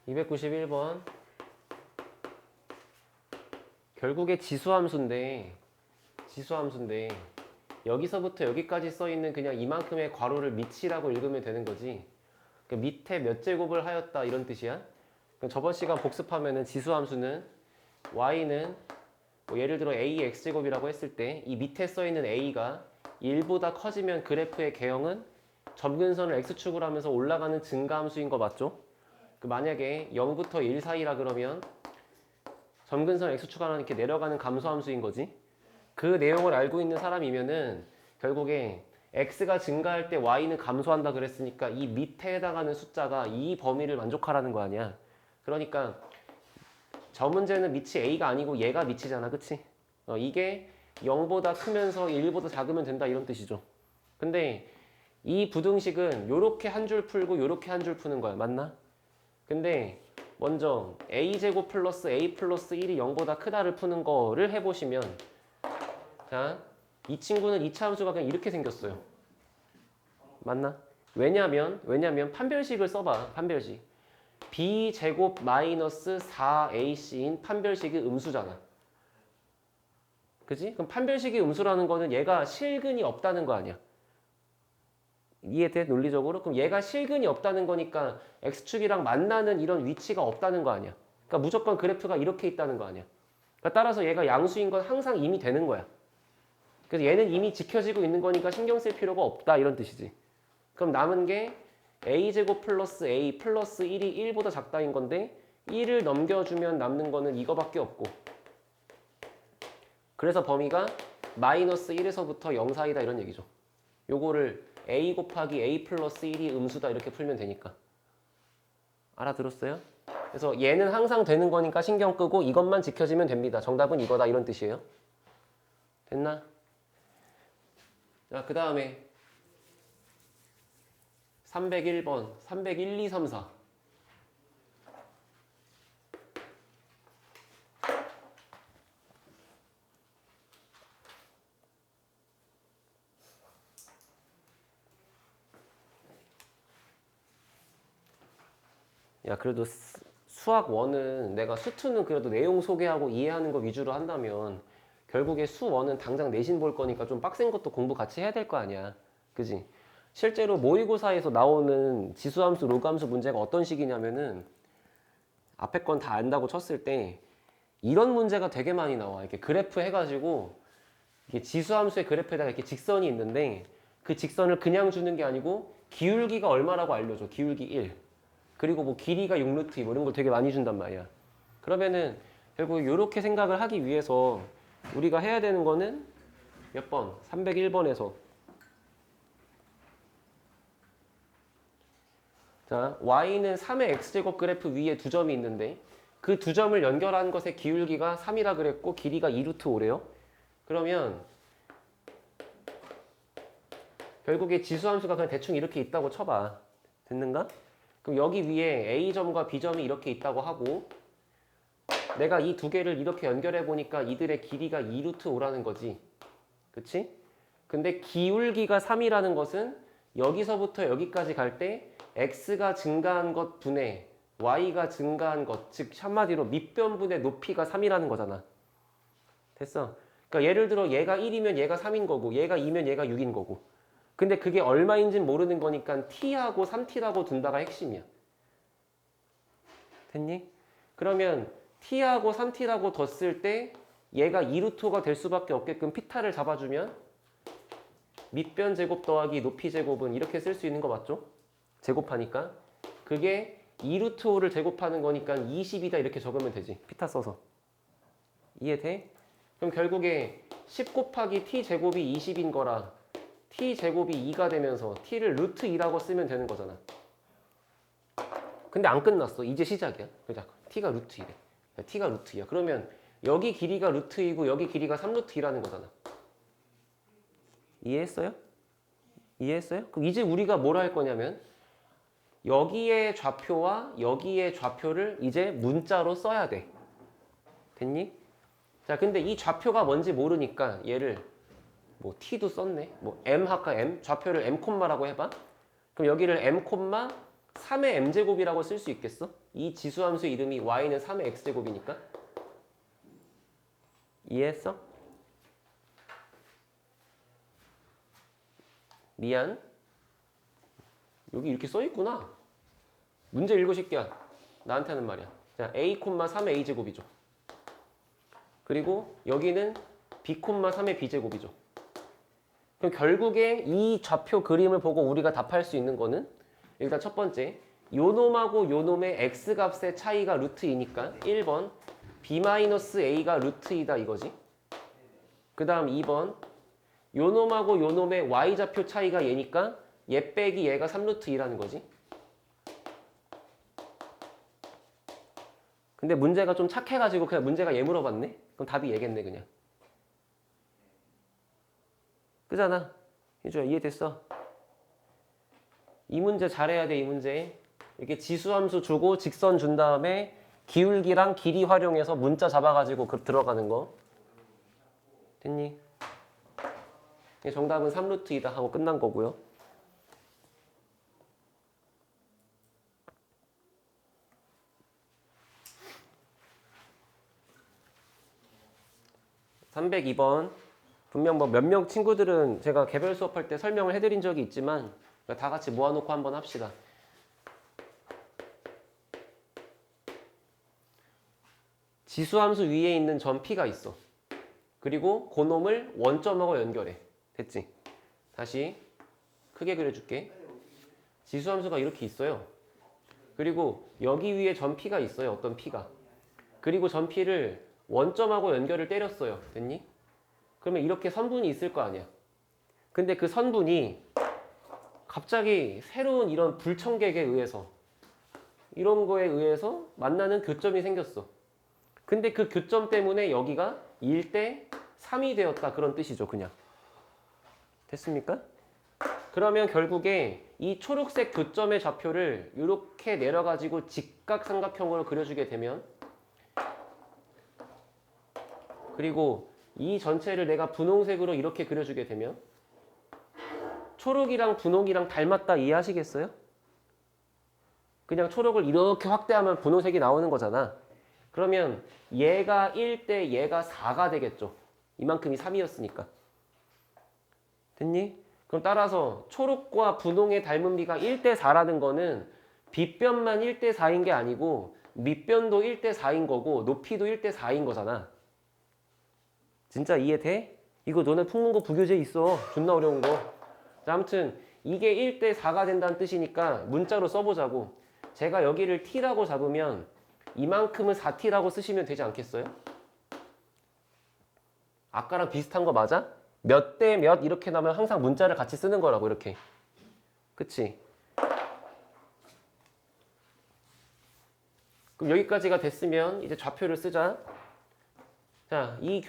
291번. 결국에 지수함수인데 여기서부터 여기까지 써있는 그냥 이만큼의 괄호를 밑이라고 읽으면 되는 거지. 그러니까 밑에 몇 제곱을 하였다 이런 뜻이야. 그럼 저번 시간 복습하면은 지수함수는 y는 뭐 예를 들어 a x제곱이라고 했을 때 이 밑에 써있는 a가 1보다 커지면 그래프의 개형은 점근선을 x축으로 하면서 올라가는 증가함수인 거 맞죠? 만약에 0부터 1 사이라 그러면 점근선 x축 하나 이렇게 내려가는 감소함수인 거지. 그 내용을 알고 있는 사람이면은 결국에 x가 증가할 때 y는 감소한다 그랬으니까 이 밑에 해당하는 숫자가 이 범위를 만족하라는 거 아니야. 그러니까 저 문제는 밑이 a가 아니고 얘가 밑이잖아, 그치? 이게 0보다 크면서 1보다 작으면 된다 이런 뜻이죠. 근데 이 부등식은 요렇게 한 줄 풀고 요렇게 한 줄 푸는 거야, 맞나? 근데 먼저 a제곱 플러스 a 플러스 1이 0보다 크다를 푸는 거를 해보시면, 자, 이 친구는 2차 함수가 그냥 이렇게 생겼어요. 맞나? 왜냐면 판별식을 써봐. 판별식. b제곱 마이너스 4ac인 판별식이 음수잖아. 그지? 그럼 판별식이 음수라는 거는 얘가 실근이 없다는 거 아니야. 이해돼? 논리적으로? 그럼 얘가 실근이 없다는 거니까 x축이랑 만나는 이런 위치가 없다는 거 아니야. 그러니까 무조건 그래프가 이렇게 있다는 거 아니야. 그러니까 따라서 얘가 양수인 건 항상 이미 되는 거야. 그래서 얘는 이미 지켜지고 있는 거니까 신경 쓸 필요가 없다 이런 뜻이지. 그럼 남은 게 a제곱 플러스 a 플러스 1이 1보다 작다인 건데 1을 넘겨주면 남는 거는 이거밖에 없고, 그래서 범위가 마이너스 1에서부터 0 사이다 이런 얘기죠. 요거를 a 곱하기 a 플러스 1이 음수다 이렇게 풀면 되니까. 알아들었어요? 그래서 얘는 항상 되는 거니까 신경 끄고 이것만 지켜지면 됩니다. 정답은 이거다 이런 뜻이에요. 됐나? 자, 그 다음에 301번 301, 2, 3, 4. 야, 그래도 수학 1은 내가 수 2는 그래도 내용 소개하고 이해하는 거 위주로 한다면 결국에 수 1은 당장 내신 볼 거니까 좀 빡센 것도 공부 같이 해야 될 거 아니야. 그지? 실제로 모의고사에서 나오는 지수함수, 로그함수 문제가 어떤 식이냐면은 앞에 건 다 안다고 쳤을 때 이런 문제가 되게 많이 나와. 이렇게 그래프 해가지고 이게 지수함수의 그래프에다가 이렇게 직선이 있는데 그 직선을 그냥 주는 게 아니고 기울기가 얼마라고 알려줘. 기울기 1. 그리고 뭐 길이가 6루트 2 뭐 이런 걸 되게 많이 준단 말이야. 그러면은 결국 이렇게 생각을 하기 위해서 우리가 해야 되는 거는 몇 번? 301번에서 자, y는 3의 x제곱 그래프 위에 두 점이 있는데 그 두 점을 연결한 것의 기울기가 3이라 그랬고 길이가 2루트 5래요. 그러면 결국에 지수함수가 그냥 대충 이렇게 있다고 쳐봐. 됐는가? 그럼 여기 위에 A점과 B점이 이렇게 있다고 하고 내가 이 두 개를 이렇게 연결해 보니까 이들의 길이가 2루트 5라는 거지. 그치? 근데 기울기가 3이라는 것은 여기서부터 여기까지 갈 때 X가 증가한 것 분의 Y가 증가한 것, 즉 한마디로 밑변분의 높이가 3이라는 거잖아. 됐어? 그러니까 예를 들어 얘가 1이면 얘가 3인 거고 얘가 2면 얘가 6인 거고, 근데 그게 얼마인지는 모르는 거니까 t하고 3t라고 둔다가 핵심이야. 됐니? 그러면 t하고 3t라고 뒀을 때 얘가 2루트가 될 수밖에 없게끔 피타를 잡아주면 밑변 제곱 더하기 높이 제곱은 이렇게 쓸 수 있는 거 맞죠? 제곱하니까 그게 2루트 5를 제곱하는 거니까 20이다 이렇게 적으면 되지. 피타 써서. 이해돼? 그럼 결국에 10 곱하기 t 제곱이 20인 거라 t 제곱이 2가 되면서 t를 루트 2라고 쓰면 되는 거잖아. 근데 안 끝났어. 이제 시작이야. 그죠? t가 루트 2래. t가 루트 2야. 그러면 여기 길이가 루트 2고 여기 길이가 3루트 2라는 거잖아. 이해했어요? 이해했어요? 그럼 이제 우리가 뭘 할 거냐면 여기의 좌표와 여기의 좌표를 이제 문자로 써야 돼. 됐니? 자, 근데 이 좌표가 뭔지 모르니까 얘를 뭐 t도 썼네. 뭐 m 할까 m? 좌표를 m 콤마라고 해봐. 그럼 여기를 m 콤마 3의 m제곱이라고 쓸 수 있겠어? 이 지수함수 이름이 y는 3의 x제곱이니까. 이해했어? 미안. 여기 이렇게 써있구나. 문제 읽어 새끼야. 나한테 하는 말이야. 자, a, 3의 a제곱이죠. 그리고 여기는 b, 3의 b제곱이죠. 그럼 결국에 이 좌표 그림을 보고 우리가 답할 수 있는 거는 일단 첫 번째, 요 놈하고 요 놈의 x값의 차이가 루트 2니까 1번 b-a가 루트 2다 이거지. 그 다음 2번 요 놈하고 요 놈의 y좌표 차이가 얘니까 얘 빼기 얘가 3루트 2라는 거지. 근데 문제가 좀 착해가지고 그냥 문제가 얘 물어봤네? 그럼 답이 얘겠네 그냥. 그잖아. 희주야 이해됐어? 이 문제 잘해야 돼. 이 문제. 이렇게 지수함수 주고 직선 준 다음에 기울기랑 길이 활용해서 문자 잡아가지고 들어가는 거. 됐니? 정답은 3루트 2다 하고 끝난 거고요. (302번) 분명 뭐 몇 명 친구들은 제가 개별 수업할 때 설명을 해드린 적이 있지만 다 같이 모아놓고 한번 합시다. 지수함수 위에 있는 점 P가 있어. 그리고 그놈을 원점하고 연결해. 됐지? 다시 크게 그려줄게. 지수함수가 이렇게 있어요. 그리고 여기 위에 점 P가 있어요. 어떤 P가. 그리고 점 P를 원점하고 연결을 때렸어요. 됐니? 그러면 이렇게 선분이 있을 거 아니야. 근데 그 선분이 갑자기 새로운 이런 불청객에 의해서 이런 거에 의해서 만나는 교점이 생겼어. 근데 그 교점 때문에 여기가 1대 3이 되었다. 그런 뜻이죠. 그냥. 됐습니까? 그러면 결국에 이 초록색 교점의 좌표를 이렇게 내려가지고 직각삼각형으로 그려주게 되면 그리고 이 전체를 내가 분홍색으로 이렇게 그려주게 되면 초록이랑 분홍이랑 닮았다 이해하시겠어요? 그냥 초록을 이렇게 확대하면 분홍색이 나오는 거잖아. 그러면 얘가 1대 얘가 4가 되겠죠. 이만큼이 3이었으니까. 됐니? 그럼 따라서 초록과 분홍의 닮은 비가 1대 4라는 거는 빗변만 1대 4인 게 아니고 밑변도 1대 4인 거고 높이도 1대 4인 거잖아. 진짜 이해돼? 이거 너네 풍문고 부교재 있어. 존나 어려운 거. 자, 아무튼 이게 1대 4가 된다는 뜻이니까 문자로 써보자고. 제가 여기를 t라고 잡으면 이만큼은 4t라고 쓰시면 되지 않겠어요? 아까랑 비슷한 거 맞아? 몇 대 몇 이렇게 나면 항상 문자를 같이 쓰는 거라고 이렇게. 그치? 그럼 여기까지가 됐으면 이제 좌표를 쓰자. 자, 이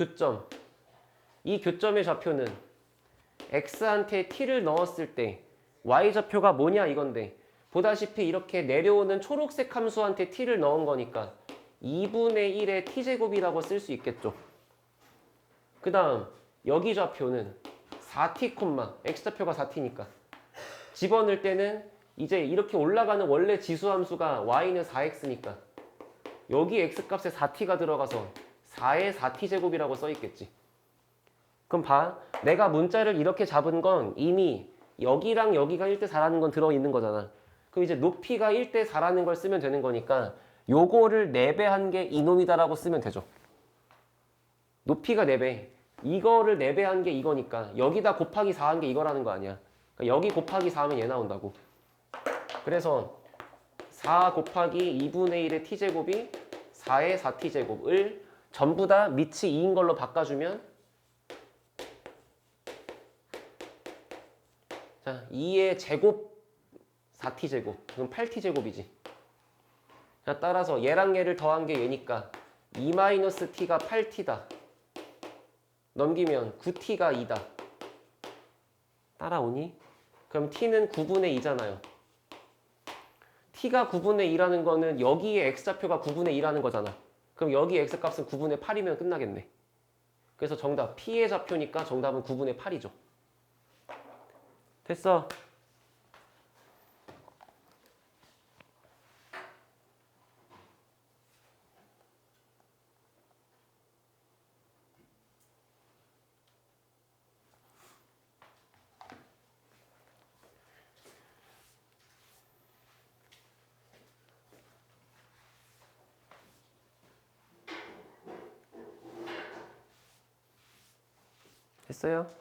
교점의 좌표는 x한테 t를 넣었을 때 y좌표가 뭐냐 이건데 보다시피 이렇게 내려오는 초록색 함수한테 t를 넣은 거니까 2분의 1의 t제곱이라고 쓸 수 있겠죠. 그 다음 여기 좌표는 4t, x좌표가 4t니까 집어넣을 때는 이제 이렇게 올라가는 원래 지수함수가 y는 4x니까 여기 x값에 4t가 들어가서 4의 4t제곱이라고 써있겠지. 그럼 봐. 내가 문자를 이렇게 잡은 건 이미 여기랑 여기가 1대 4라는 건 들어있는 거잖아. 그럼 이제 높이가 1대 4라는 걸 쓰면 되는 거니까 요거를 4배한 게 이놈이다라고 쓰면 되죠. 높이가 4배. 이거를 4배한 게 이거니까 여기다 곱하기 4한 게 이거라는 거 아니야. 그러니까 여기 곱하기 4하면 얘 나온다고. 그래서 4 곱하기 2분의 1의 t제곱이 4의 4t제곱을 전부 다 밑이 2인 걸로 바꿔주면 자, 2의 제곱 4t제곱 그럼 8t제곱이지. 자, 따라서 얘랑 얘를 더한 게 얘니까 2-t가 8t다. 넘기면 9t가 2다. 따라오니? 그럼 t는 9분의 2잖아요. t가 9분의 2라는 거는 여기에 x좌표가 9분의 2라는 거잖아. 그럼 여기 x값은 9분의 8이면 끝나겠네. 그래서 정답 p의 좌표니까 정답은 9분의 8이죠. 됐어. 됐어요?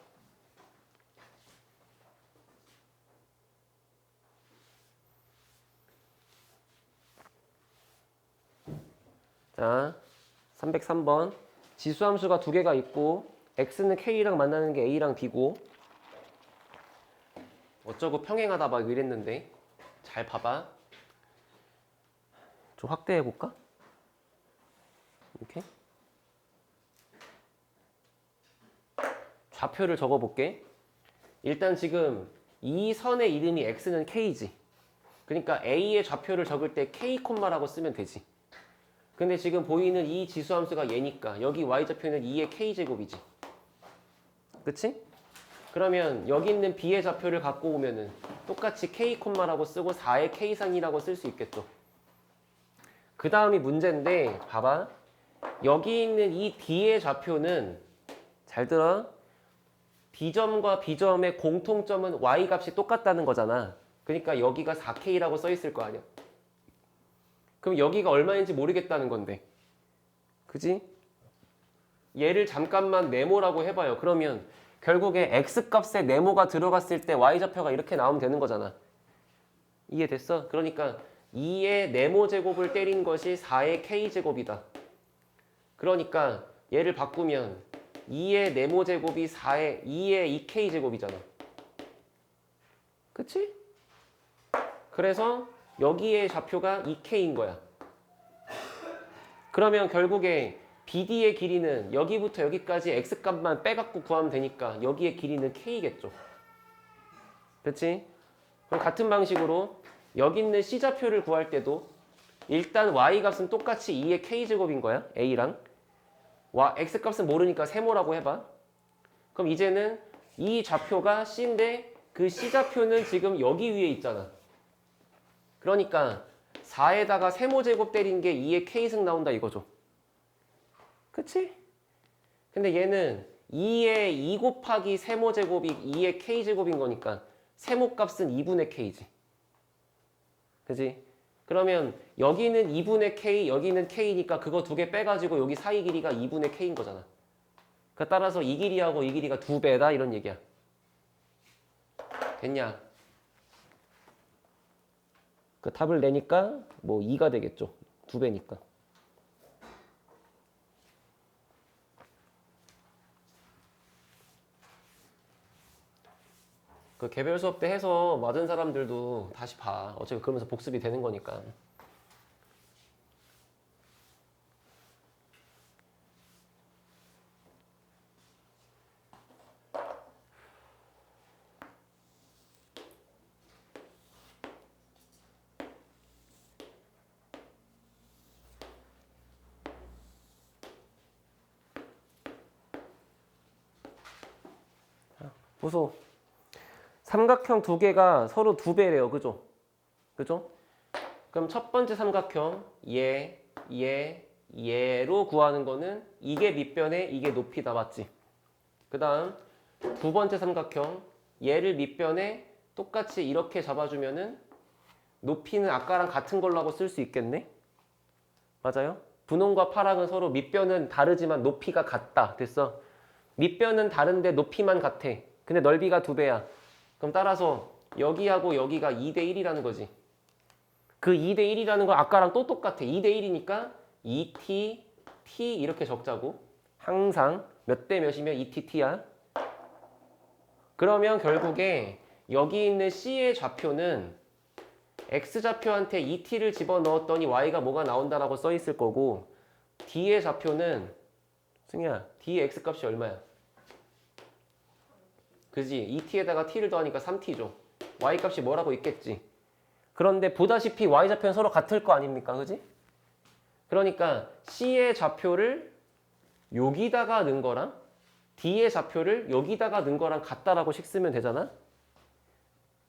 자, 303번. 지수함수가 두 개가 있고 x는 k랑 만나는 게 a랑 b고 어쩌고 평행하다 막 이랬는데 잘 봐봐. 좀 확대해 볼까? 이렇게 좌표를 적어 볼게. 일단 지금 이 선의 이름이 x는 k지. 그러니까 a의 좌표를 적을 때 k 콤마라고 쓰면 되지. 근데 지금 보이는 이 지수함수가 얘니까 여기 y좌표는 2의 k제곱이지. 그치? 그러면 여기 있는 b의 좌표를 갖고 오면은 똑같이 k 콤마라고 쓰고 4의 k상이라고 쓸 수 있겠죠. 그 다음이 문제인데 봐봐. 여기 있는 이 d의 좌표는 잘 들어. B점과 B점의 공통점은 Y값이 똑같다는 거잖아. 그러니까 여기가 4K라고 써 있을 거 아니야. 그럼 여기가 얼마인지 모르겠다는 건데. 그지? 얘를 잠깐만 네모라고 해봐요. 그러면 결국에 X값에 네모가 들어갔을 때 Y좌표가 이렇게 나오면 되는 거잖아. 이해됐어? 그러니까 2의 네모 제곱을 때린 것이 4의 K제곱이다. 그러니까 얘를 바꾸면 2의 네모 제곱이 2의 2K 제곱이잖아. 그치? 그래서 여기의 좌표가 2K인 거야. 그러면 결국에 BD의 길이는 여기부터 여기까지 X값만 빼갖고 구하면 되니까 여기의 길이는 K겠죠. 그치? 그럼 같은 방식으로 여기 있는 C좌표를 구할 때도 일단 Y값은 똑같이 2의 K제곱인 거야. A랑. X값은 모르니까 세모라고 해봐. 그럼 이제는 이 좌표가 C인데 그 C좌표는 지금 여기 위에 있잖아. 그러니까 4에다가 세모 제곱 때린 게 2의 K승 나온다 이거죠. 그치? 근데 얘는 2의 2 곱하기 세모 제곱이 2의 K제곱인 거니까 세모 값은 2분의 K지. 그치? 그러면 여기는 2분의 K, 여기는 K니까 그거 두 개 빼가지고 여기 사이 길이가 2분의 K인 거잖아. 그러니까 따라서 이 길이하고 이 길이가 2배다 이런 얘기야. 됐냐? 그 답을 내니까 뭐 2가 되겠죠. 2배니까. 그 개별 수업 때 해서 맞은 사람들도 다시 봐. 어차피 그러면서 복습이 되는 거니까. 보소. 삼각형 두 개가 서로 2배래요. 그죠? 그죠? 그럼 첫 번째 삼각형 얘로 구하는 거는 이게 밑변에 이게 높이다. 맞지? 그 다음 두 번째 삼각형 얘를 밑변에 똑같이 이렇게 잡아주면은 높이는 아까랑 같은 걸로 하고 쓸 수 있겠네? 맞아요? 분홍과 파랑은 서로 밑변은 다르지만 높이가 같다. 됐어? 밑변은 다른데 높이만 같아. 근데 넓이가 2배야. 그럼 따라서 여기하고 여기가 2대1이라는 거지. 그 2대1이라는 건 아까랑 또 똑같아. 2대1이니까 2t, t 이렇게 적자고. 항상 몇 대 몇이면 2t, t야. 그러면 결국에 여기 있는 C의 좌표는 X좌표한테 2t를 집어넣었더니 Y가 뭐가 나온다라고 써 있을 거고 D의 좌표는 승희야, D의 X값이 얼마야? 그지? 2t에다가 t를 더하니까 3t죠. Y값이 뭐라고 있겠지? 그런데 보다시피 Y좌표는 서로 같을 거 아닙니까? 그지? 그러니까 C의 좌표를 여기다가 넣은 거랑 D의 좌표를 여기다가 넣은 거랑 같다라고 식 쓰면 되잖아?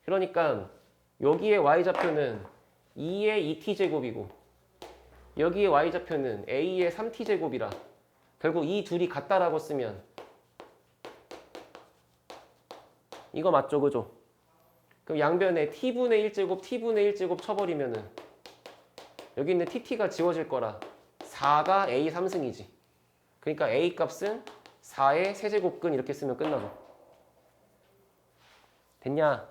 그러니까 여기의 Y좌표는 2의 2t제곱이고 여기의 Y좌표는 A의 3t제곱이라 결국 이 둘이 같다라고 쓰면 이거 맞죠? 그죠? 그럼 양변에 t분의 1제곱, t분의 1제곱 쳐버리면은 여기 있는 tt가 지워질 거라 4가 A 3승이지. 그러니까 A 값은 4의 세제곱근 이렇게 쓰면 끝나고. 됐냐?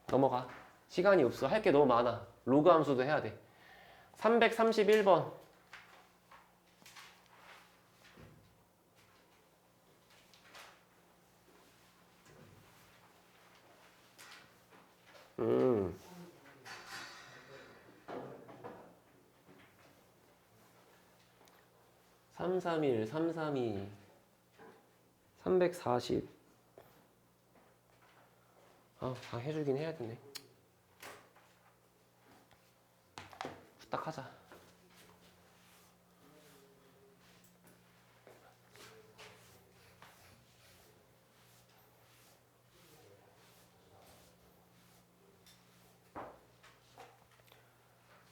넘어가. 시간이 없어. 할 게 너무 많아. 로그 함수도 해야 돼. 331번. 음. 331, 332, 340. 다 해주긴 해야 되네. 후딱 하자.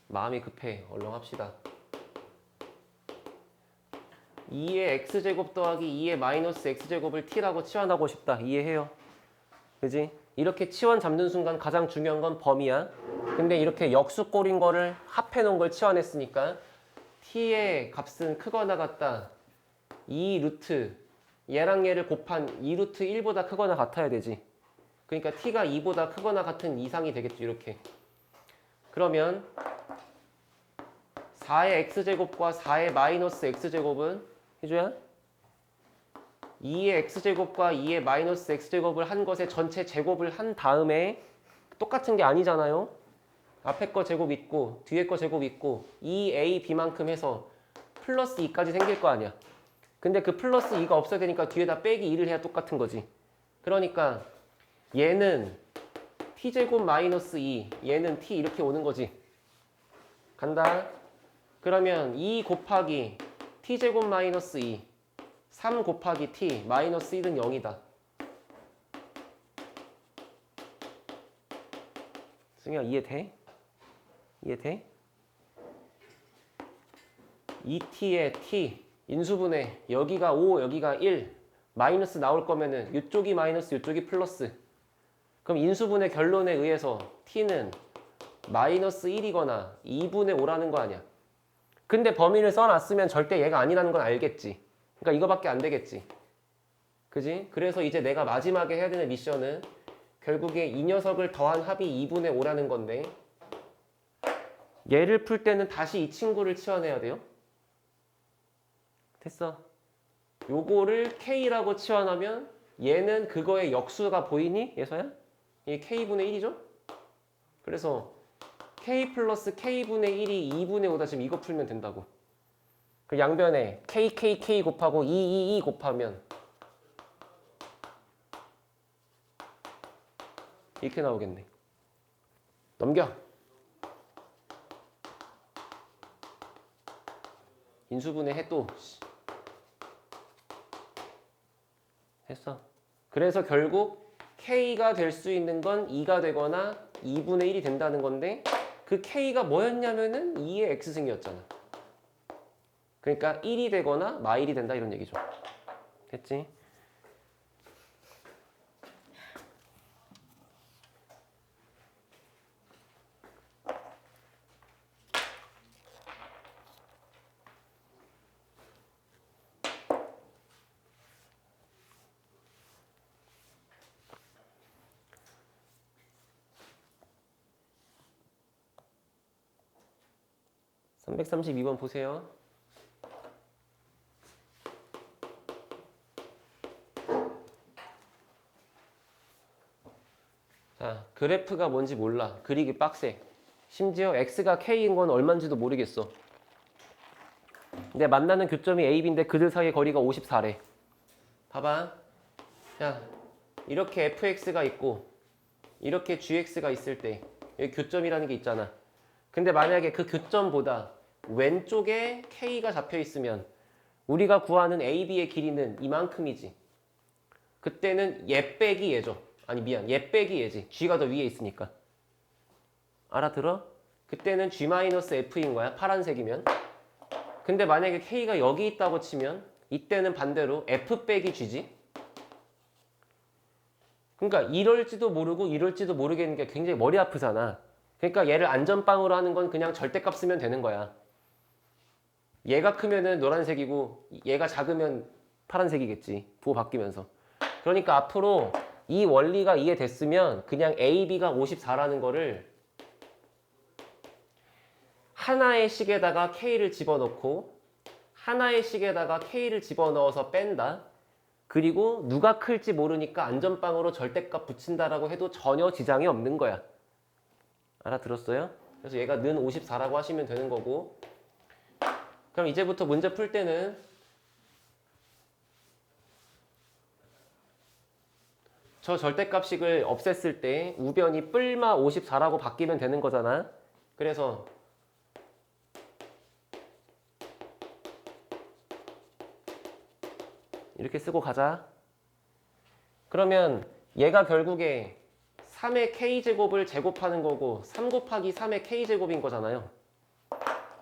마음이 급해. 얼른 합시다. 2의 x제곱 더하기 2의 마이너스 x제곱을 t라고 치환하고 싶다. 이해해요? 그지? 이렇게 치환 잡는 순간 가장 중요한 건 범위야. 근데 이렇게 역수꼴인 거를 합해 놓은 걸 치환했으니까 t의 값은 크거나 같다. 2 루트 얘랑 얘를 곱한 2 루트 1보다 크거나 같아야 되지. 그러니까 t가 2보다 크거나 같은 이상이 되겠죠. 이렇게. 그러면 4의 x제곱과 4의 마이너스 x제곱은 해줘야 2의 x제곱과 2의 마이너스 x제곱을 한 것의 전체 제곱을 한 다음에 똑같은 게 아니잖아요. 앞에 거 제곱 있고 뒤에 거 제곱 있고 2ab만큼 해서 플러스 2까지 생길 거 아니야. 근데 그 플러스 2가 없어야 되니까 뒤에다 빼기 2를 해야 똑같은 거지. 그러니까 얘는 t제곱 마이너스 2, 얘는 t 이렇게 오는 거지. 간다. 그러면 2 곱하기 t제곱 마이너스 2, 3 곱하기 t 마이너스 1은 0이다. 승희야 이해돼? 이해돼? 2t의 t 인수분해 여기가 5 여기가 1 마이너스 나올 거면은 이쪽이 마이너스 이쪽이 플러스. 그럼 인수분해 결론에 의해서 t는 마이너스 1이거나 2분의 5라는 거 아니야. 근데 범위를 써놨으면 절대 얘가 아니라는 건 알겠지. 그러니까 이거밖에 안 되겠지. 그지? 그래서 이제 내가 마지막에 해야 되는 미션은 결국에 이 녀석을 더한 합이 2분의 5라는 건데 얘를 풀 때는 다시 이 친구를 치환해야 돼요. 됐어. 요거를 K라고 치환하면 얘는 그거의 역수가 보이니? 예서야? 이게 K분의 1이죠? 그래서 K 플러스 K분의 1이 2분의 5다. 지금 이거 풀면 된다고. 그 양변에 KKK 곱하고 222 곱하면 이렇게 나오겠네. 넘겨. 인수분해 해 또. 했어. 그래서 결국 K가 될 수 있는 건 2가 되거나 2분의 1이 된다는 건데 그 K가 뭐였냐면은 2의 X승이었잖아. 그러니까 1이 되거나 마일이 된다 이런 얘기죠. 됐지? (332번) 보세요. 자, 그래프가 뭔지 몰라. 그리기 빡세. 심지어 x가 k인 건 얼마인지도 모르겠어. 근데 만나는 교점이 A, B인데 그들 사이의 거리가 54래. 봐봐. 자, 이렇게 fx가 있고 이렇게 gx가 있을 때 여기 교점이라는 게 있잖아. 근데 만약에 그 교점보다 왼쪽에 k가 잡혀 있으면 우리가 구하는 AB의 길이는 이만큼이지. 그때는 얘 빼기 얘죠. 아니 미안, 얘 빼기 얘지. g가 더 위에 있으니까. 알아들어? 그때는 g-f인 거야. 파란색이면. 근데 만약에 k가 여기 있다고 치면 이때는 반대로 f 빼기 g지. 그러니까 이럴지도 모르고 이럴지도 모르겠는 게 굉장히 머리 아프잖아. 그러니까 얘를 안전빵으로 하는 건 그냥 절대값 쓰면 되는 거야. 얘가 크면은 노란색이고 얘가 작으면 파란색이겠지. 부호 바뀌면서. 그러니까 앞으로 이 원리가 이해됐으면 그냥 AB가 54라는 거를 하나의 식에다가 K를 집어넣고 하나의 식에다가 K를 집어넣어서 뺀다. 그리고 누가 클지 모르니까 안전빵으로 절대값 붙인다라고 해도 전혀 지장이 없는 거야. 알아들었어요? 그래서 얘가 는 54라고 하시면 되는 거고, 그럼 이제부터 문제 풀 때는 저 절대값식을 없앴을 때 우변이 뿔마 54라고 바뀌면 되는 거잖아. 그래서 이렇게 쓰고 가자. 그러면 얘가 결국에 3의 K제곱을 제곱하는 거고 3 곱하기 3의 K제곱인 거잖아요.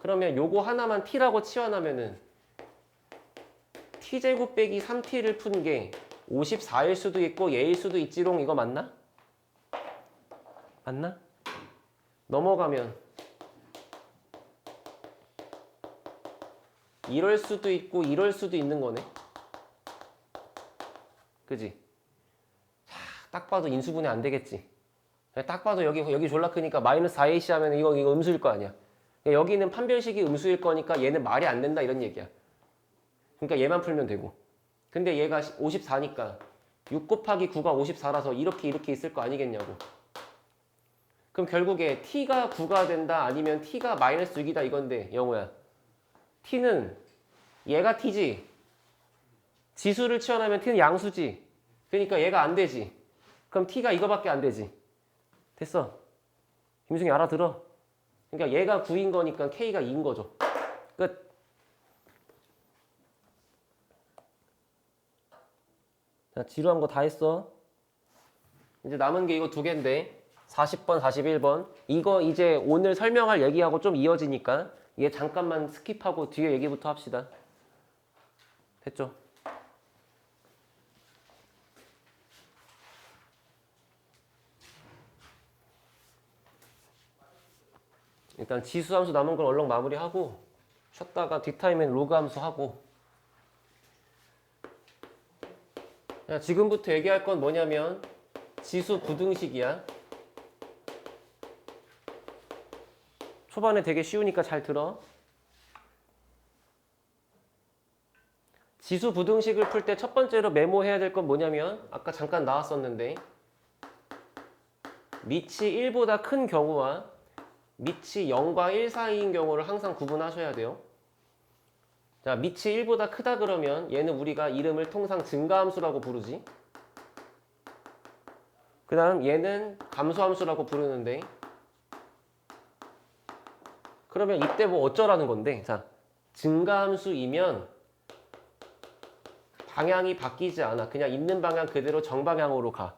그러면 요거 하나만 T라고 치환하면은 T제곱 빼기 3T를 푼 게 54일 수도 있고 얘일 수도 있지롱. 이거 맞나? 맞나? 넘어가면 이럴 수도 있고 이럴 수도 있는 거네. 그지? 딱 봐도 인수분해 안 되겠지. 딱 봐도 여기 졸라 크니까 마이너스 4AC 하면 이거 음수일 거 아니야. 여기는 판별식이 음수일 거니까 얘는 말이 안 된다 이런 얘기야. 그러니까 얘만 풀면 되고. 근데 얘가 54니까 6 곱하기 9가 54라서 이렇게 있을 거 아니겠냐고. 그럼 결국에 t가 9가 된다 아니면 t가 마이너스 6이다 이건데 영호야. t는 얘가 t지. 지수를 치환하면 t는 양수지. 그러니까 얘가 안 되지. 그럼 t가 이거밖에 안 되지. 됐어. 김승희 알아들어? 그러니까 얘가 9인 거니까 k가 2인 거죠. 끝. 자, 지루한 거 다 했어. 이제 남은 게 이거 두 개인데 40번, 41번. 이거 이제 오늘 설명할 얘기하고 좀 이어지니까 얘 잠깐만 스킵하고 뒤에 얘기부터 합시다. 됐죠? 일단 지수 함수 남은 걸 얼른 마무리하고 쉬었다가 뒷타임엔 로그 함수 하고. 야, 지금부터 얘기할 건 뭐냐면 지수 부등식이야. 초반에 되게 쉬우니까 잘 들어. 지수 부등식을 풀 때 첫 번째로 메모해야 될 건 뭐냐면 아까 잠깐 나왔었는데 밑이 1보다 큰 경우와 밑이 0과 1 사이인 경우를 항상 구분하셔야 돼요. 자, 밑이 1보다 크다 그러면 얘는 우리가 이름을 통상 증가함수라고 부르지. 그 다음 얘는 감소함수라고 부르는데, 그러면 이때 뭐 어쩌라는 건데, 자, 증가함수이면 방향이 바뀌지 않아. 그냥 있는 방향 그대로 정방향으로 가.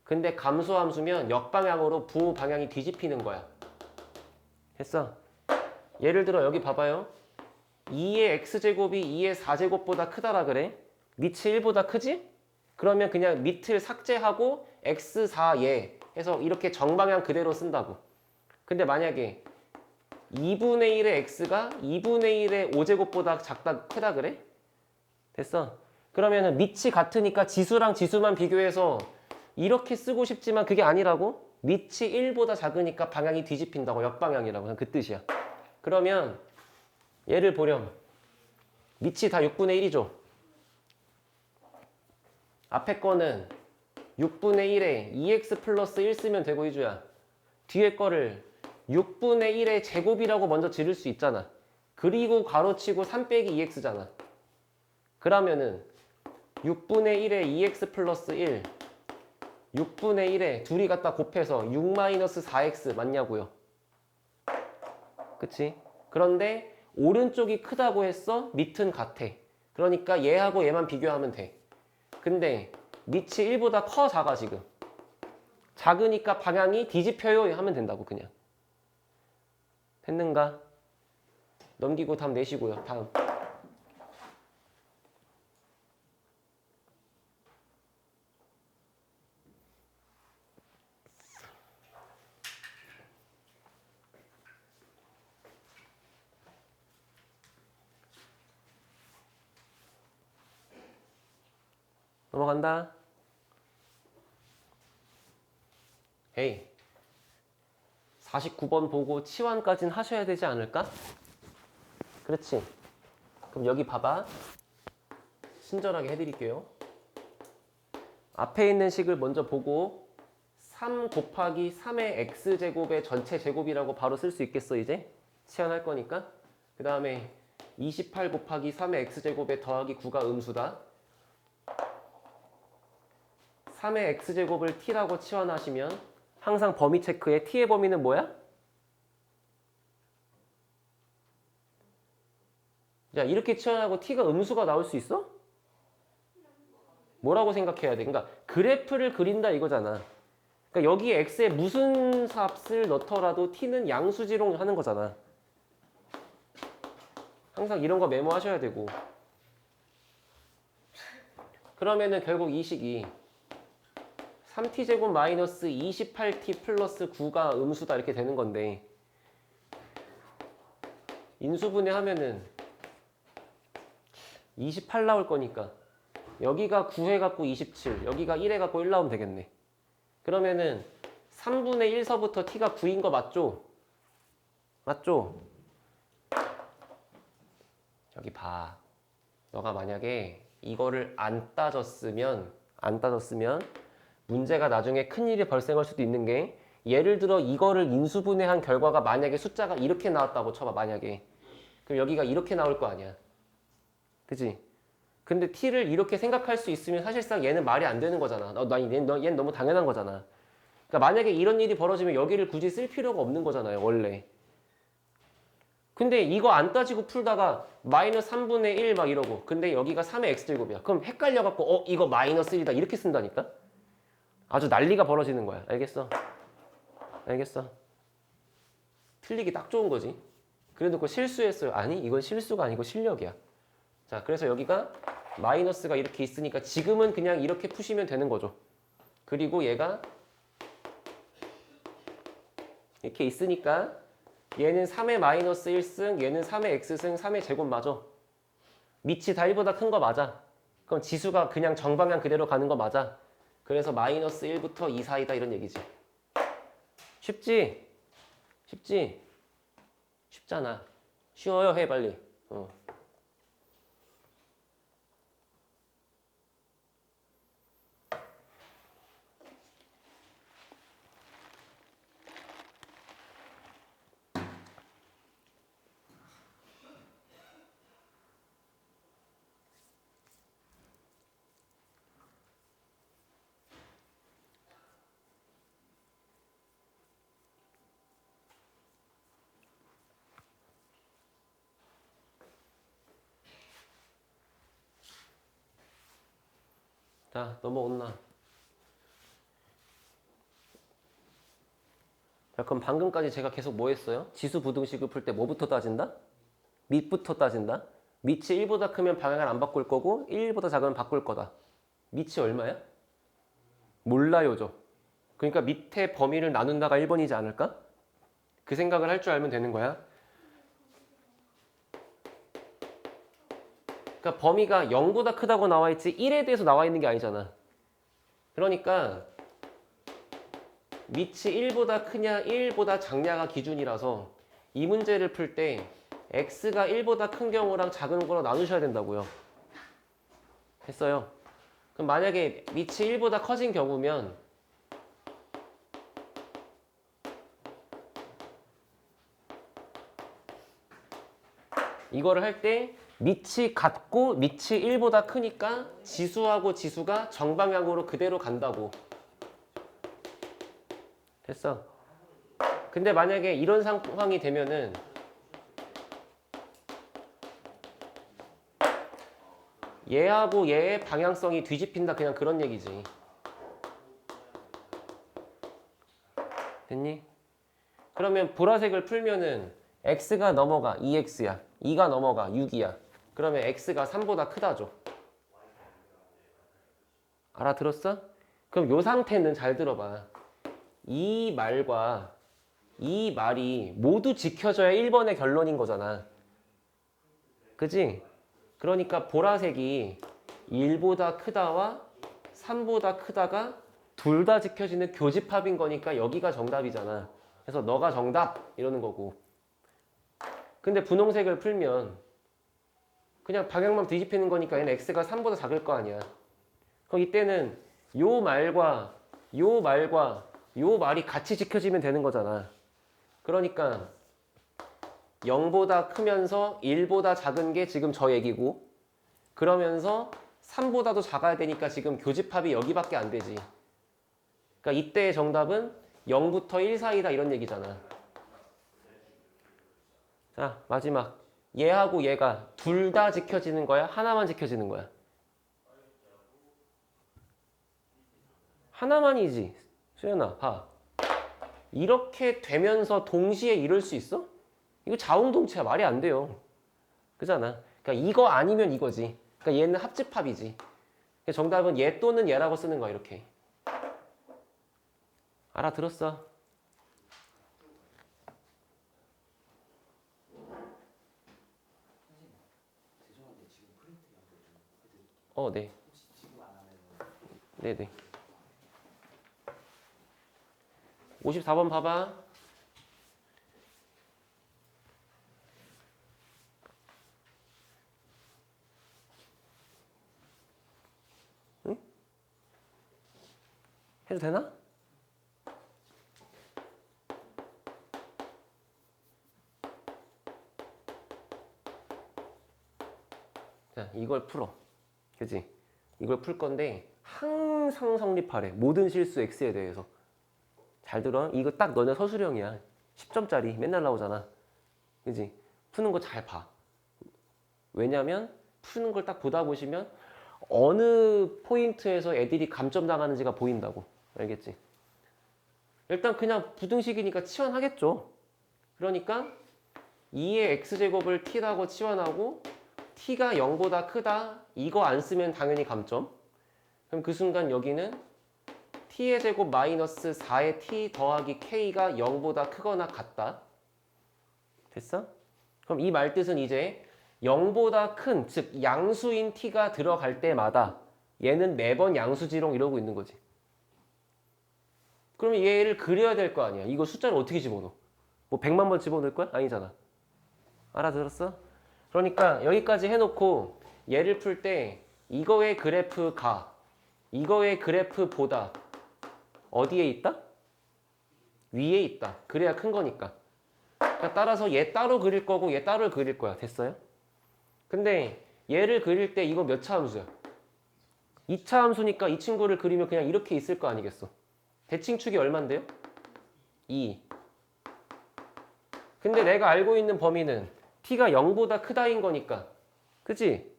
근데 감소함수면 역방향으로 부호 방향이 뒤집히는 거야. 했어? 예를 들어 여기 봐봐요. 2의 x제곱이 2의 4제곱보다 크다라 그래. 밑이 1보다 크지? 그러면 그냥 밑을 삭제하고 x4예 해서 이렇게 정방향 그대로 쓴다고. 근데 만약에 2분의 1의 x가 2분의 1의 5제곱보다 크다 그래? 됐어? 그러면은 밑이 같으니까 지수랑 지수만 비교해서 이렇게 쓰고 싶지만 그게 아니라고? 밑이 1보다 작으니까 방향이 뒤집힌다고. 역방향이라고. 그 뜻이야. 그러면 얘를 보렴. 밑이 다 6분의 1이죠. 앞에 거는 6분의 1에 2x 플러스 1 쓰면 되고 이주야. 뒤에 거를 6분의 1의 제곱이라고 먼저 지를 수 있잖아. 그리고 가로치고 3 빼기 2x잖아. 그러면은 6분의 1에 2x 플러스 1 6분의 1에 둘이 갖다 곱해서 6 마이너스 4x 맞냐고요. 그치? 그런데 오른쪽이 크다고 했어? 밑은 같아. 그러니까 얘하고 얘만 비교하면 돼. 근데 밑이 1보다 커 작아 지금. 작으니까 방향이 뒤집혀요 하면 된다고 그냥. 됐는가? 넘기고 다음 내시고요. 다음. 바로 간다. 헤이. 49번 보고 치환까지는 하셔야 되지 않을까? 그렇지. 그럼 여기 봐봐. 친절하게 해드릴게요. 앞에 있는 식을 먼저 보고 3 곱하기 3의 x제곱의 전체 제곱이라고 바로 쓸 수 있겠어 이제? 치환할 거니까. 그 다음에 28 곱하기 3의 x제곱에 더하기 9가 음수다. 3의 x제곱을 t라고 치환하시면 항상 범위 체크에 t의 범위는 뭐야? 자, 이렇게 치환하고 t가 음수가 나올 수 있어? 뭐라고 생각해야 돼? 그러니까 그래프를 그린다 이거잖아. 그러니까 여기에 x에 무슨 값을 넣더라도 t는 양수지로 하는 거잖아. 항상 이런 거 메모하셔야 되고. 그러면은 결국 이 식이 3t제곱 마이너스 28t 플러스 9가 음수다 이렇게 되는 건데 인수분해 하면은 28 나올 거니까 여기가 9 해갖고 27, 여기가 1 해갖고 1 나오면 되겠네. 그러면은 3분의 1서부터 t가 9인 거 맞죠? 맞죠? 여기 봐. 너가 만약에 이거를 안 따졌으면 문제가 나중에 큰일이 발생할 수도 있는 게 예를 들어 이거를 인수분해한 결과가 만약에 숫자가 이렇게 나왔다고 쳐봐. 만약에. 그럼 여기가 이렇게 나올 거 아니야. 그치? 근데 t를 이렇게 생각할 수 있으면 사실상 얘는 말이 안 되는 거잖아. 얘는 너무 당연한 거잖아. 그러니까 만약에 이런 일이 벌어지면 여기를 굳이 쓸 필요가 없는 거잖아요. 원래. 근데 이거 안 따지고 풀다가 마이너스 3분의 1 막 이러고 근데 여기가 3의 x제곱이야. 그럼 헷갈려갖고 이거 마이너스 1이다 이렇게 쓴다니까? 아주 난리가 벌어지는 거야. 알겠어? 알겠어? 틀리기 딱 좋은 거지. 그래놓고 실수했어요. 아니 이건 실수가 아니고 실력이야. 자, 그래서 여기가 마이너스가 이렇게 있으니까 지금은 그냥 이렇게 푸시면 되는 거죠. 그리고 얘가 이렇게 있으니까 얘는 3의 마이너스 1승, 얘는 3의 x승, 3의 제곱 맞아. 밑이 다 1보다 큰 거 맞아. 그럼 지수가 그냥 정방향 그대로 가는 거 맞아. 그래서 마이너스 1부터 2 사이다 이런 얘기지. 쉽지? 쉽지? 쉽잖아. 쉬워요 해 빨리. 자, 넘어온나. 자, 그럼 방금까지 제가 계속 뭐 했어요? 지수 부등식을 풀 때 뭐부터 따진다? 밑부터 따진다. 밑이 1보다 크면 방향을 안 바꿀 거고 1보다 작으면 바꿀 거다. 밑이 얼마야? 몰라요죠. 그러니까 밑에 범위를 나눈다가 1번이지 않을까? 그 생각을 할 줄 알면 되는 거야. 그러니까 범위가 0보다 크다고 나와 있지 1에 대해서 나와 있는 게 아니잖아. 그러니까 밑이 1보다 크냐 1보다 작냐가 기준이라서 이 문제를 풀 때 x가 1보다 큰 경우랑 작은 거로 나누셔야 된다고요. 했어요. 그럼 만약에 밑이 1보다 커진 경우면 이거를 할 때 밑이 같고 밑이 1보다 크니까 지수하고 지수가 정방향으로 그대로 간다고. 됐어. 근데 만약에 이런 상황이 되면은 얘하고 얘의 방향성이 뒤집힌다 그냥 그런 얘기지. 됐니? 그러면 보라색을 풀면은 x가 넘어가 2x야. 2가 넘어가 6이야. 그러면 x가 3보다 크다죠. 알아들었어? 그럼 요 상태는 잘 들어봐. 이 말과 이 말이 모두 지켜져야 1번의 결론인 거잖아. 그지? 그러니까 보라색이 1보다 크다와 3보다 크다가 둘 다 지켜지는 교집합인 거니까 여기가 정답이잖아. 그래서 너가 정답 이러는 거고. 근데 분홍색을 풀면 그냥 방향만 뒤집히는 거니까 얘는 x가 3보다 작을 거 아니야. 그럼 이때는 요 말과 요 말과 요 말이 같이 지켜지면 되는 거잖아. 그러니까 0보다 크면서 1보다 작은 게 지금 저 얘기고, 그러면서 3보다도 작아야 되니까 지금 교집합이 여기밖에 안 되지. 그러니까 이때의 정답은 0부터 1 사이다 이런 얘기잖아. 자, 마지막. 얘하고 얘가 둘 다 지켜지는 거야? 하나만 지켜지는 거야? 하나만이지. 수연아, 봐. 이렇게 되면서 동시에 이룰 수 있어? 이거 자웅동체야. 말이 안 돼요. 그잖아. 그러니까 이거 아니면 이거지. 그러니까 얘는 합집합이지. 그러니까 정답은 얘 또는 얘라고 쓰는 거야. 이렇게. 알아들었어? 네. 네네. 54번 봐봐. 응? 해도 되나? 자, 이걸 풀어. 그치? 이걸 풀 건데 항상 성립하래. 모든 실수 x에 대해서. 잘 들어. 이거 딱 너네 서술형이야. 10점짜리 맨날 나오잖아. 그치? 푸는 거 잘 봐. 왜냐면 푸는 걸 딱 보다 보시면 어느 포인트에서 애들이 감점당하는지가 보인다고. 알겠지? 일단 그냥 부등식이니까 치환하겠죠. 그러니까 2의 x제곱을 t라고 치환하고 t가 0보다 크다. 이거 안 쓰면 당연히 감점. 그럼 그 순간 여기는 t의 제곱 마이너스 4의 t 더하기 k가 0보다 크거나 같다. 됐어? 그럼 이 말 뜻은 이제 0보다 큰, 즉 양수인 t가 들어갈 때마다 얘는 매번 양수지롱 이러고 있는 거지. 그러면 얘를 그려야 될 거 아니야. 이거 숫자를 어떻게 집어넣어? 뭐 100만 번 집어넣을 거야? 아니잖아. 알아들었어? 그러니까 여기까지 해놓고 얘를 풀 때 이거의 그래프가 이거의 그래프보다 어디에 있다? 위에 있다. 그래야 큰 거니까. 그러니까 따라서 얘 따로 그릴 거고 얘 따로 그릴 거야. 됐어요? 근데 얘를 그릴 때 이거 몇 차 함수야? 2차 함수니까 이 친구를 그리면 그냥 이렇게 있을 거 아니겠어? 대칭축이 얼만데요? 2. 근데 내가 알고 있는 범위는 t가 0보다 크다인 거니까. 그치?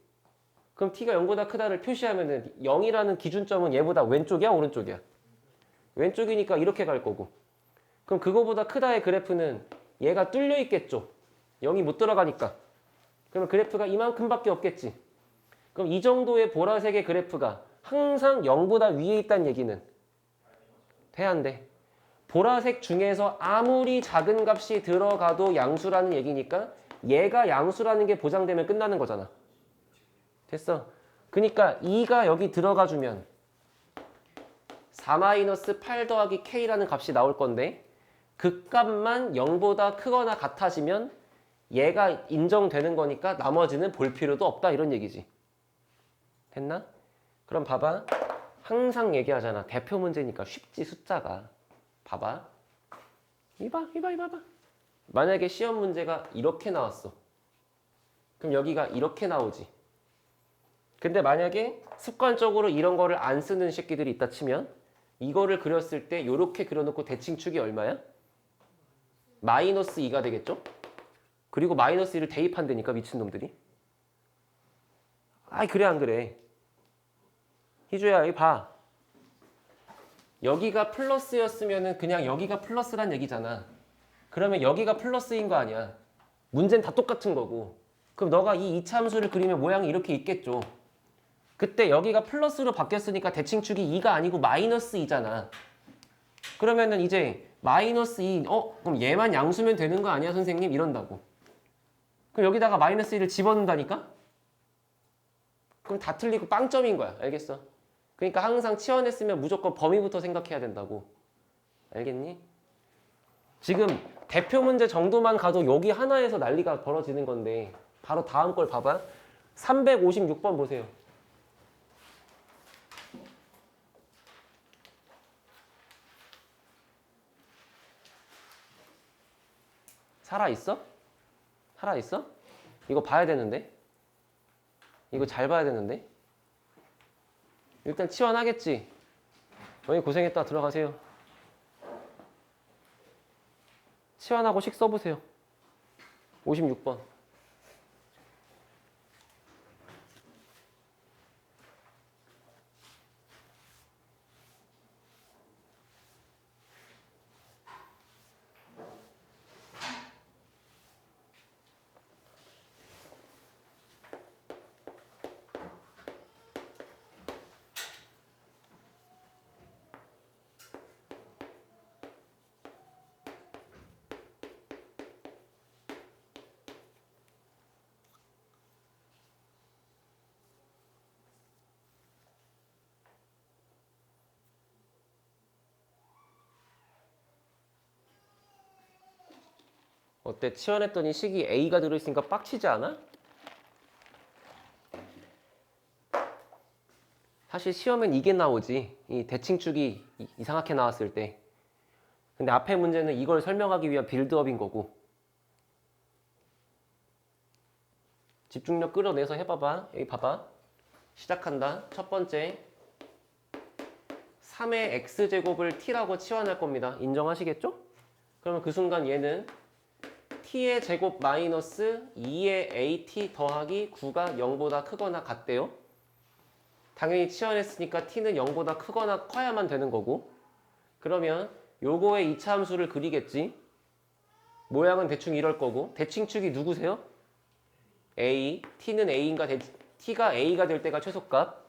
그럼 t가 0보다 크다를 표시하면은 0이라는 기준점은 얘보다 왼쪽이야? 오른쪽이야? 왼쪽이니까 이렇게 갈 거고. 그럼 그거보다 크다의 그래프는 얘가 뚫려 있겠죠? 0이 못 들어가니까. 그러면 그래프가 이만큼밖에 없겠지. 그럼 이 정도의 보라색의 그래프가 항상 0보다 위에 있다는 얘기는 돼, 안 돼? 보라색 중에서 아무리 작은 값이 들어가도 양수라는 얘기니까 얘가 양수라는 게 보장되면 끝나는 거잖아. 됐어? 그러니까 2가 여기 들어가 주면 4-8 더하기 k라는 값이 나올 건데 그 값만 0보다 크거나 같아지면 얘가 인정되는 거니까 나머지는 볼 필요도 없다 이런 얘기지. 됐나? 그럼 봐봐. 항상 얘기하잖아. 대표 문제니까 쉽지 숫자가. 봐봐. 이봐. 만약에 시험 문제가 이렇게 나왔어. 그럼 여기가 이렇게 나오지. 근데 만약에 습관적으로 이런 거를 안 쓰는 새끼들이 있다 치면 이거를 그렸을 때 이렇게 그려놓고 대칭축이 얼마야? 마이너스 2가 되겠죠? 그리고 마이너스 1을 대입한다니까 미친놈들이. 아이 그래 안 그래? 희주야 여기 봐. 여기가 플러스였으면 그냥 여기가 플러스란 얘기잖아. 그러면 여기가 플러스인 거 아니야. 문제는 다 똑같은 거고. 그럼 너가 이 이차함수를 그리면 모양이 이렇게 있겠죠. 그때 여기가 플러스로 바뀌었으니까 대칭축이 2가 아니고 마이너스 2잖아. 그러면은 이제 마이너스 2, 그럼 얘만 양수면 되는 거 아니야 선생님? 이런다고. 그럼 여기다가 마이너스 1을 집어넣는다니까? 그럼 다 틀리고 빵점인 거야. 알겠어? 그러니까 항상 치환했으면 무조건 범위부터 생각해야 된다고. 알겠니? 지금 대표 문제 정도만 가도 여기 하나에서 난리가 벌어지는 건데 바로 다음 걸 봐봐. 356번 보세요. 살아있어? 살아있어? 이거 봐야 되는데? 이거 잘 봐야 되는데? 일단 치환하겠지? 너희 고생했다. 들어가세요. 치환하고 식 써보세요. 56번. 어때? 치환했더니 식이 A가 들어있으니까 빡치지 않아? 사실 시험엔 이게 나오지. 이 대칭축이 이상하게 나왔을 때. 근데 앞에 문제는 이걸 설명하기 위한 빌드업인 거고. 집중력 끌어내서 해봐봐. 여기 봐봐. 시작한다. 첫 번째. 3의 x제곱을 t라고 치환할 겁니다. 인정하시겠죠? 그러면 그 순간 얘는 t의 제곱 마이너스 2의 at 더하기 9가 0보다 크거나 같대요. 당연히 치환했으니까 t는 0보다 크거나 커야만 되는 거고. 그러면 요거의 이차 함수를 그리겠지. 모양은 대충 이럴 거고. 대칭축이 누구세요? a. t는 a인가 t가 a가 될 때가 최소값.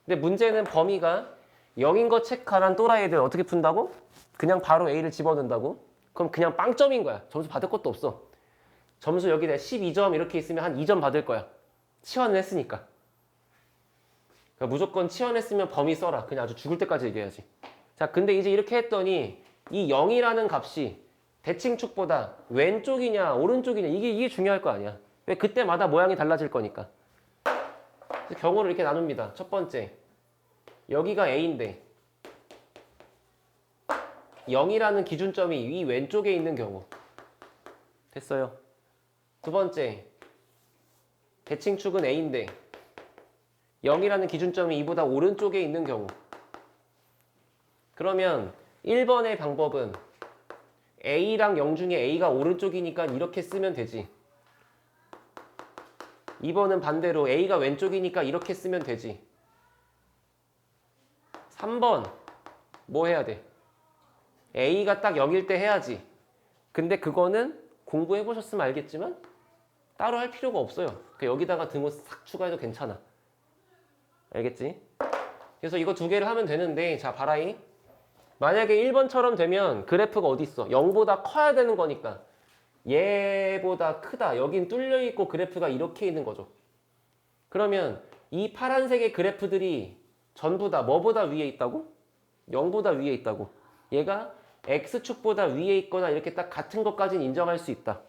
근데 문제는 범위가 0인 거 체크한 또라이들 어떻게 푼다고? 그냥 바로 a를 집어넣는다고? 그럼 그냥 빵점인 거야. 점수 받을 것도 없어. 점수 여기 내 12점 이렇게 있으면 한 2점 받을 거야. 치환을 했으니까. 그러니까 무조건 치환했으면 범위 써라. 그냥 아주 죽을 때까지 얘기해야지. 자, 근데 이제 이렇게 했더니 이 0이라는 값이 대칭축보다 왼쪽이냐 오른쪽이냐 이게 중요할 거 아니야. 왜? 그때마다 모양이 달라질 거니까. 그래서 경우를 이렇게 나눕니다. 첫 번째, 여기가 A인데 0이라는 기준점이 이 왼쪽에 있는 경우. 됐어요. 두 번째, 대칭축은 A인데 0이라는 기준점이 이보다 오른쪽에 있는 경우. 그러면 1번의 방법은 A랑 0 중에 A가 오른쪽이니까 이렇게 쓰면 되지. 2번은 반대로 A가 왼쪽이니까 이렇게 쓰면 되지. 3번 뭐 해야 돼? A가 딱 0일 때 해야지. 근데 그거는 공부해 보셨으면 알겠지만 따로 할 필요가 없어요. 그러니까 여기다가 등호 싹 추가해도 괜찮아. 알겠지? 그래서 이거 두 개를 하면 되는데, 자 봐라이. 만약에 1번처럼 되면 그래프가 어디 있어? 0보다 커야 되는 거니까 얘보다 크다. 여긴 뚫려 있고 그래프가 이렇게 있는 거죠. 그러면 이 파란색의 그래프들이 전부 다 뭐보다 위에 있다고? 0보다 위에 있다고. 얘가 x축보다 위에 있거나 이렇게 딱 같은 것까지는 인정할 수 있다.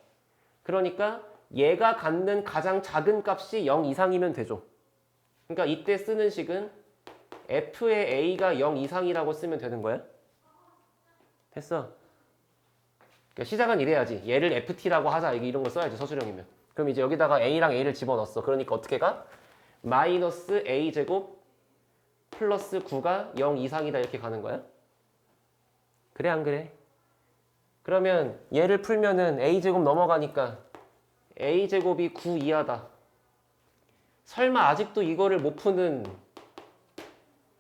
그러니까 얘가 갖는 가장 작은 값이 0 이상이면 되죠. 그러니까 이때 쓰는 식은 f의 a가 0 이상이라고 쓰면 되는 거야. 됐어. 그러니까 시작은 이래야지. 얘를 ft라고 하자. 이런 거 써야지, 서술형이면. 그럼 이제 여기다가 a랑 a를 집어넣었어. 그러니까 어떻게 가? 마이너스 a제곱 플러스 9가 0 이상이다 이렇게 가는 거야. 그래 안 그래? 그러면 얘를 풀면은 a제곱 넘어가니까 a제곱이 9 이하다. 설마 아직도 이거를 못 푸는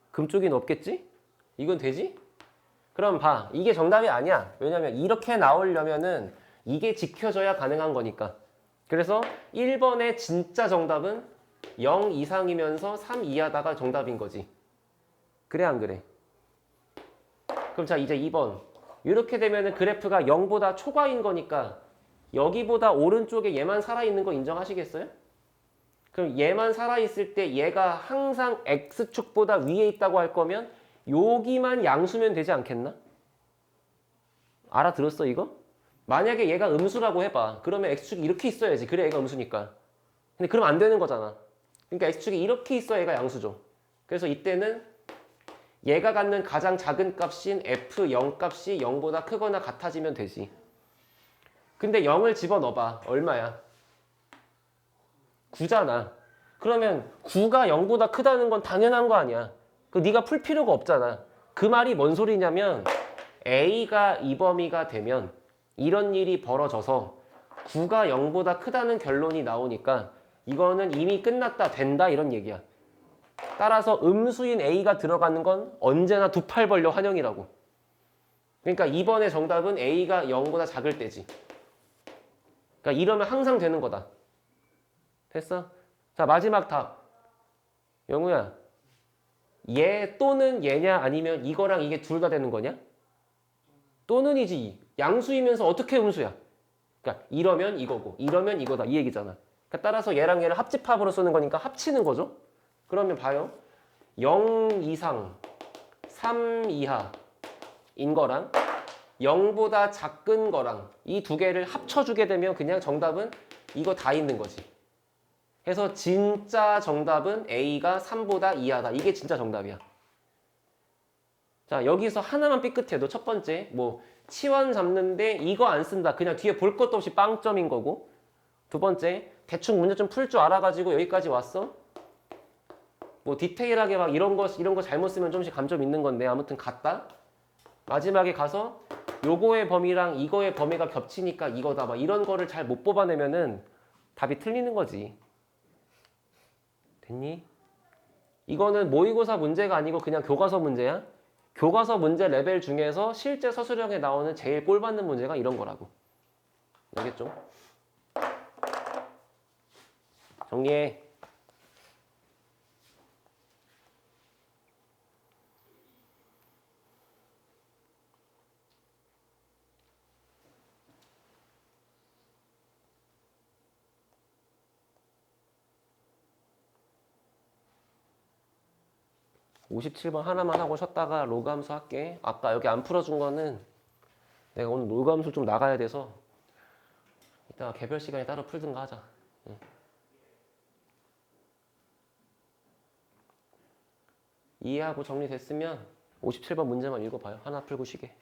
금쪽이는 없겠지? 이건 되지? 그럼 봐. 이게 정답이 아니야. 왜냐면 이렇게 나오려면은 이게 지켜져야 가능한 거니까. 그래서 1번의 진짜 정답은 0 이상이면서 3 이하다가 정답인 거지. 그래 안 그래? 그럼 자 이제 2번. 이렇게 되면은 그래프가 0보다 초과인 거니까 여기보다 오른쪽에 얘만 살아있는 거 인정하시겠어요? 그럼 얘만 살아있을 때 얘가 항상 X축보다 위에 있다고 할 거면 여기만 양수면 되지 않겠나? 알아들었어 이거? 만약에 얘가 음수라고 해봐. 그러면 X축이 이렇게 있어야지. 그래 얘가 음수니까. 근데 그럼 안 되는 거잖아. 그러니까 X축이 이렇게 있어야 얘가 양수죠. 그래서 이때는 얘가 갖는 가장 작은 값인 F0 값이 0보다 크거나 같아지면 되지. 근데 0을 집어넣어봐. 얼마야? 9잖아. 그러면 9가 0보다 크다는 건 당연한 거 아니야. 그 네가 풀 필요가 없잖아. 그 말이 뭔 소리냐면 A가 이 범위가 되면 이런 일이 벌어져서 9가 0보다 크다는 결론이 나오니까 이거는 이미 끝났다 된다 이런 얘기야. 따라서 음수인 A가 들어가는 건 언제나 두 팔 벌려 환영이라고. 그러니까 2번의 정답은 A가 0보다 작을 때지. 그러니까 이러면 항상 되는 거다. 됐어? 자 마지막 답. 영우야. 얘 또는 얘냐 아니면 이거랑 이게 둘 다 되는 거냐? 또는이지. 양수이면서 어떻게 음수야? 그러니까 이러면 이거고 이러면 이거다 이 얘기잖아. 그러니까 따라서 얘랑 얘를 합집합으로 쓰는 거니까 합치는 거죠. 그러면 봐요. 0 이상 3 이하인 거랑 0보다 작은 거랑 이 두 개를 합쳐주게 되면 그냥 정답은 이거 다 있는 거지. 그래서 진짜 정답은 A가 3보다 이하다. 이게 진짜 정답이야. 자 여기서 하나만 삐끗해도 첫 번째 뭐 치환 잡는데 이거 안 쓴다. 그냥 뒤에 볼 것도 없이 빵점인 거고. 두 번째 대충 문제 좀 풀 줄 알아가지고 여기까지 왔어. 뭐 디테일하게 막 이런 거 잘못 쓰면 좀씩 감점 있는 건데 아무튼 같다. 마지막에 가서 요거의 범위랑 이거의 범위가 겹치니까 이거다. 막 이런 거를 잘 못 뽑아내면은 답이 틀리는 거지. 됐니? 이거는 모의고사 문제가 아니고 그냥 교과서 문제야. 교과서 문제 레벨 중에서 실제 서술형에 나오는 제일 꼴 받는 문제가 이런 거라고. 알겠죠? 정리해. (57번) 하나만 하고 쉬었다가 로그 함수 할게. 아까 여기 안 풀어준 거는 내가 오늘 로그 함수 좀 나가야 돼서 이따가 개별 시간에 따로 풀든가 하자. 응. 이해하고 정리됐으면 57번 문제만 읽어봐요. 하나 풀고 쉬게.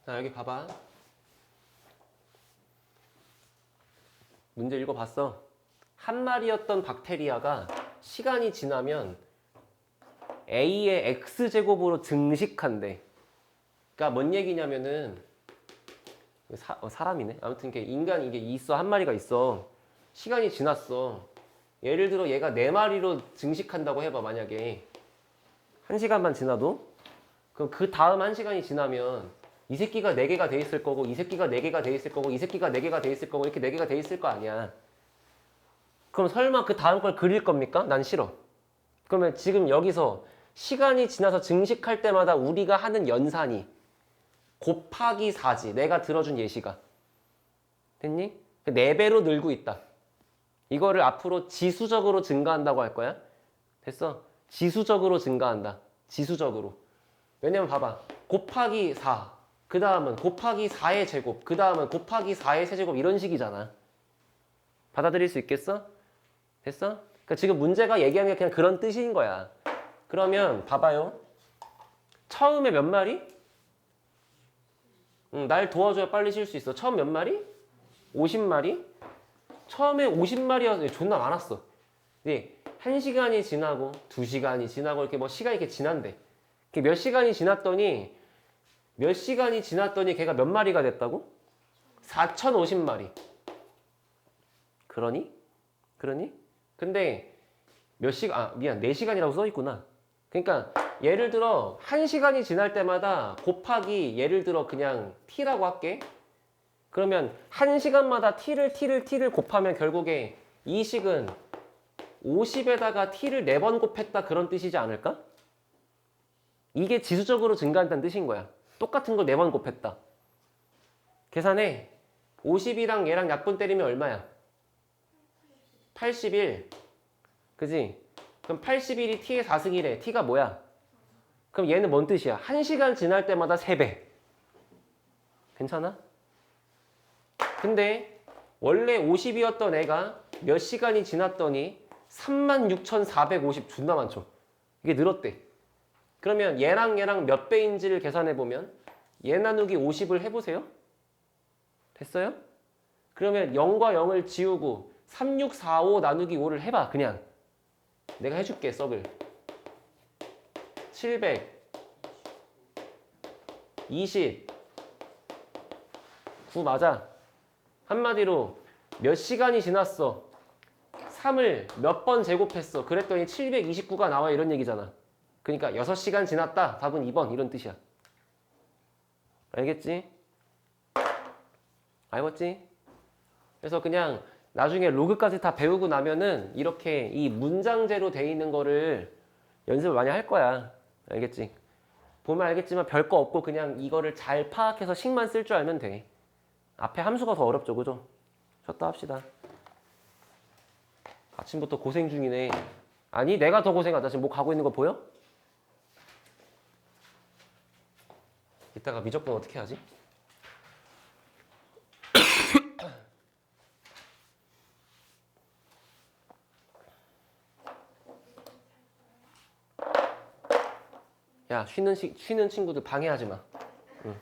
자 여기 봐봐. 문제 읽어봤어. 한 마리였던 박테리아가 시간이 지나면 A의 X제곱으로 증식한대. 그러니까 뭔 얘기냐면은 사람이네. 아무튼 인간이 이게 있어. 한 마리가 있어. 시간이 지났어. 예를 들어 얘가 4마리로 증식한다고 해봐. 만약에 1시간만 지나도 그럼 그 다음 1시간이 지나면 이 새끼가 4개가 돼 있을 거고 이 새끼가 4개가 돼 있을 거고 이 새끼가 4개가 돼 있을 거고 이렇게 4개가 돼 있을 거 아니야. 그럼 설마 그 다음 걸 그릴 겁니까? 난 싫어. 그러면 지금 여기서 시간이 지나서 증식할 때마다 우리가 하는 연산이 곱하기 4지. 내가 들어준 예시가. 됐니? 4배로 늘고 있다. 이거를 앞으로 지수적으로 증가한다고 할 거야. 됐어? 지수적으로 증가한다. 지수적으로. 왜냐면 봐봐. 곱하기 4. 그 다음은 곱하기 4의 제곱. 그 다음은 곱하기 4의 세제곱. 이런 식이잖아. 받아들일 수 있겠어? 됐어? 그러니까 지금 문제가 얘기하는 게 그냥 그런 뜻인 거야. 그러면 봐봐요. 처음에 몇 마리? 날 도와줘야 빨리 쉴 수 있어. 처음 몇 마리? 50마리? 처음에 50마리였어. 존나 많았어. 네, 1시간이 지나고 2시간이 지나고 이렇게 뭐 시간이 이렇게 지난대. 몇 시간이 지났더니 걔가 몇 마리가 됐다고? 4050마리. 그러니 그러니? 근데 몇 시간, 미안, 4시간이라고 써 있구나. 그러니까 예를 들어 1시간이 지날 때마다 곱하기 예를 들어 그냥 t라고 할게. 그러면 1시간마다 t를 곱하면 결국에 이 식은 50에다가 t를 4번 곱했다 그런 뜻이지 않을까? 이게 지수적으로 증가한다는 뜻인 거야. 똑같은 걸 4번 곱했다. 계산해. 50이랑 얘랑 약분 때리면 얼마야? 81. 그지? 그럼 81이 t의 4승이래. t가 뭐야? 그럼 얘는 뭔 뜻이야? 1시간 지날 때마다 3배. 괜찮아? 근데 원래 50이었던 애가 몇 시간이 지났더니 36,450 존나 많죠. 이게 늘었대. 그러면 얘랑 몇 배인지를 계산해보면 얘 나누기 50을 해보세요. 됐어요? 그러면 0과 0을 지우고 3645 나누기 5를 해봐. 그냥 내가 해줄게. 썩을 720 9 맞아. 한마디로 몇 시간이 지났어. 3을 몇 번 제곱했어. 그랬더니 729가 나와 이런 얘기잖아. 그러니까 6시간 지났다. 답은 2번 이런 뜻이야. 알겠지? 알겠지? 그래서 그냥 나중에 로그까지 다 배우고 나면은 이렇게 이 문장제로 돼 있는 거를 연습을 많이 할 거야. 알겠지? 보면 알겠지만 별거 없고 그냥 이거를 잘 파악해서 식만 쓸 줄 알면 돼. 앞에 함수가 더 어렵죠. 그죠? 쉬었다 합시다. 아침부터 고생 중이네. 아니 내가 더 고생하다. 지금 뭐 가고 있는 거 보여? 이따가 미적분 어떻게 하지? 야 쉬는 친구들 방해하지 마. 응.